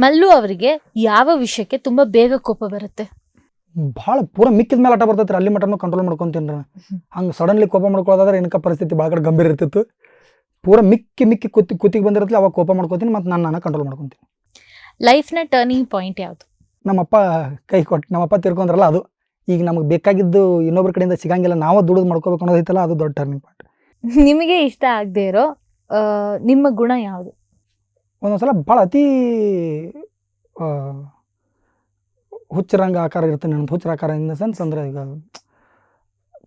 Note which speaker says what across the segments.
Speaker 1: ಮಲ್ಲು ಅವರಿಗೆ ಯಾವ ವಿಷಯಕ್ಕೆ ತುಂಬಾ ಬೇಗ ಕೋಪ ಬರುತ್ತೆ?
Speaker 2: ಭಾಳ ಪೂರ ಮಿಕ್ಕಿದ ಮೇಲೆ ಆಟ ಬರ್ತೈತೆ ರೀ, ಅಲ್ಲಿ ಮಟನೂ ಕಂಟ್ರೋಲ್ ಮಾಡ್ಕೊತೀನಿ ರೀ. ಹಂಗೆ ಸಡನ್ಲಿ ಕೋಪ ಮಾಡ್ಕೊಳ್ಳೋದಾದ್ರೆ ಏನಕ್ಕೆ ಪರಿಸ್ಥಿತಿ ಭಾಳ ಕಡೆ ಗಂಭೀರ ಇರ್ತಿತ್ತು. ಪೂರ ಮಿಕ್ಕಿ ಕುತ್ತಿಗೆ ಬಂದಿರತ್ತಲ್ಲ ಅವಾಗ ಕೋಪ ಮಾಡ್ಕೊತೀನಿ, ಮತ್ತು ನಾನು ಕಂಟ್ರೋಲ್ ಮಾಡ್ಕೊತೀನಿ.
Speaker 1: ಲೈಫ್ನ ಟರ್ನಿಂಗ್ ಪಾಯಿಂಟ್ ಯಾವುದು?
Speaker 2: ನಮ್ಮಪ್ಪ ಕೈ ಕೊಟ್ಟು ನಮ್ಮಪ್ಪ ತಿರ್ಕೊಂಡ್ರಲ್ಲ ಅದು. ಈಗ ನಮಗೆ ಬೇಕಾಗಿದ್ದು ಇನ್ನೊಬ್ಬರ ಕಡೆಯಿಂದ ಸಿಗಂಗಿಲ್ಲ, ನಾವು ದುಡಿದು ಮಾಡ್ಕೋಬೇಕು ಅನ್ನೋದೈತಲ್ಲ, ಅದು ದೊಡ್ಡ ಟರ್ನಿಂಗ್ ಪಾಯಿಂಟ್.
Speaker 1: ನಿಮಗೆ ಇಷ್ಟ ಆಗದೆ ಇರೋ ನಿಮ್ಮ ಗುಣ ಯಾವುದು?
Speaker 2: ಒಂದೊಂದ್ಸಲ ಭಾಳ ಅತಿ ಹುಚ್ಚರಂಗ ಆಕಾರ ಇರುತ್ತೆ ನನ್ನದು. ಹುಚ್ಚರ ಆಕಾರ ಇನ್ ದ ಸೆನ್ಸ್ ಅಂದರೆ ಈಗ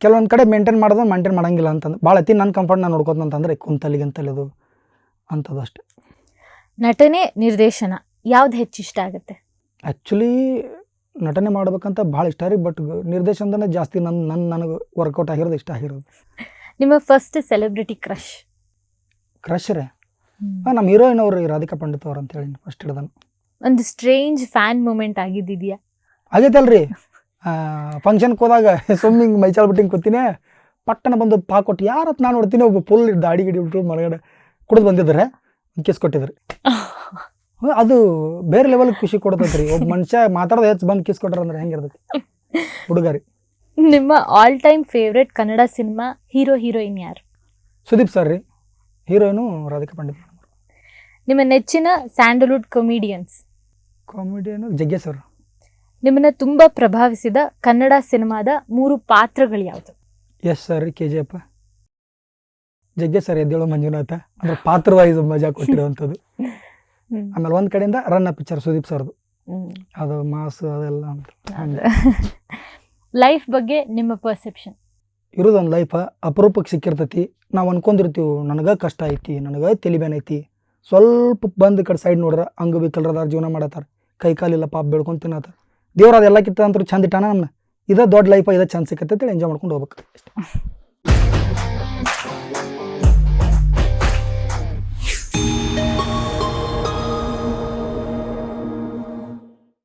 Speaker 2: ಕೆಲವೊಂದು ಕಡೆ ಮೇಂಟೈನ್ ಮಾಡಂಗಿಲ್ಲ ಅಂತಂದ್ರೆ ಭಾಳ ಅತಿ ನನ್ನ ಕಂಫರ್ಟ್ ನಾನು ನೋಡ್ಕೋತ ಅಂತಂದರೆ ಕುಂತಲಿಗಂತಲಿದು ಅಂಥದ್ದು ಅಷ್ಟೇ.
Speaker 1: ನಟನೆ ನಿರ್ದೇಶನ ಯಾವ್ದು ಹೆಚ್ಚು ಇಷ್ಟ ಆಗುತ್ತೆ?
Speaker 2: ಆ್ಯಕ್ಚುಲಿ ನಟನೆ ಮಾಡ್ಬೇಕಂತ ಭಾಳ ಇಷ್ಟ ರೀ, ಬಟ್ ನಿರ್ದೇಶನದನೇ ಜಾಸ್ತಿ ನನಗೆ ವರ್ಕೌಟ್ ಆಗಿರೋದು, ಇಷ್ಟ ಆಗಿರೋದು.
Speaker 1: ನಿಮ್ಮ ಫಸ್ಟ್ ಸೆಲೆಬ್ರಿಟಿ ಕ್ರಶ್?
Speaker 2: ಕ್ರಶ್ ರೀ ನಮ್ಮ ಹೀರೋಯಿನ್ ಅವ್ರು ರಾಧಿಕಾ ಪಂಡಿತ್ ಅವ್ರು ಅಂತ ಹೇಳಿ ಫಸ್ಟ್ ಹಿಡ್ದನು.
Speaker 1: ಒಂದು ಸ್ಟ್ರೇಂಜ್ ಫ್ಯಾನ್ ಮೂಮೆಂಟ್ ಆಗಿದ್ದಿದೆಯಾ?
Speaker 2: ಆಗೈತಲ್ರಿ, ಫಂಕ್ಷನ್ಗೆ ಹೋದಾಗ ಸ್ವಿಮ್ಮಿಂಗ್ ಮೈಚಾಲ್ ಬಿಟ್ಟಿಂಗ್ ಕೂತೀನಿ, ಪಟ್ಟಣ ಬಂದು ಕೊಟ್ಟು ಯಾರತ್ ನಾನು ನೋಡ್ತೀನಿ, ಒಬ್ಬ ಫುಲ್ ದಾಡಿ ಗಿಡಿ ಬಿಟ್ಟು ಮರಗಡೆ ಕುಡಿದು ಬಂದಿದ್ದಾರೆ, ಕಿಸ್ ಕೊಟ್ಟಿದ್ರು. ಅದು ಬೇರೆ ಲೆವೆಲ್ ಖುಷಿ ಕೊಡ್ತೈತ್ರಿ. ಒಬ್ಬ ಮನುಷ್ಯ ಮಾತಾಡೋದು ಹೆಚ್ಚು ಬಂದು ಕಿಸ್ ಕೊಟ್ಟಾರ ಅಂದ್ರೆ ಹೆಂಗಿರ್ತೈತಿ ಹುಡುಗರಿ.
Speaker 1: ನಿಮ್ಮ all time favourite Kannada cinema hero heroine ಯಾರು?
Speaker 2: ಸುದೀಪ್ ಸರ್ ರೀ, ಹೀರೋಯಿನು ರಾಧಿಕಾ ಪಂಡಿತ್.
Speaker 1: ನಿಮ್ಮ ನೆಚ್ಚಿನ ಸ್ಯಾಂಡಲ್ವುಡ್ ಕಾಮಿಡಿಯನ್ಸ್?
Speaker 2: Comedian ಜಗ್ಗೇ sir.
Speaker 1: ನಿಮ್ಮನ್ನ ತುಂಬಾ ಪ್ರಭಾವಿಸಿದ ಕನ್ನಡ ಸಿನಿಮಾದ 3 ಪಾತ್ರಗಳು ಯಾವುದು?
Speaker 2: ಎಸ್ ಸರ್, KGF, ಜಗ್ಗೇ ಸರ್, ಎದ್ದೇಳು ಮಂಜುನಾಥ, ಅಂದ್ರೆ ಪಾತ್ರ ವೈಸ್ ಮಜಾ ಕೊಟ್ಟಿರೋವಂಥದ್ದು. ಆಮೇಲೆ ಒಂದ್ ಕಡೆಯಿಂದ ರನ್ನ ಪಿಕ್ಚರ್ ಸುದೀಪ್ ಸರ್ದು, ಅದು ಮಾಸು ಅದೆಲ್ಲ.
Speaker 1: ಲೈಫ್ ಬಗ್ಗೆ ನಿಮ್ಮ ಪರ್ಸೆಪ್ಷನ್?
Speaker 2: ಇರೋದೊಂದು ಲೈಫ್ ಅಪರೂಪಕ್ಕೆ ಸಿಕ್ಕಿರ್ತೈತಿ. ನಾವು ಅನ್ಕೊಂಡಿರ್ತೀವಿ ನನಗೆ ಕಷ್ಟ ಐತಿ, ನನಗೆ ತಲೆಬೇನ್ ಐತಿ, ಸ್ವಲ್ಪ ಬಂದು ಕಡೆ ಸೈಡ್ ನೋಡ್ರೆ ಅಂಗವಿಕಲರದಾರ ಜೀವನ ಮಾಡತ್ತಾರ, ಕೈ ಕಾಲಿಲ್ಲ ಪಾಪ ಬೆಳ್ಕೊಂಡು ತಿನ್ನತ್ತಾರ. ದೇವ್ರ ಅದೆಲ್ಲ ಕಿತ್ತ ಅಂತೂ ಚಂದ ಇಟ್ಟಾನ ನಮ್ಮನ್ನ. ಇದೇ ದೊಡ್ಡ ಲೈಫ್, ಇದೇ ಚಂದ ಸಿಕ್ಕತ್ತೈತಿ, ಎಂಜಾಯ್ ಮಾಡ್ಕೊಂಡು ಹೋಗ್ಬೇಕು.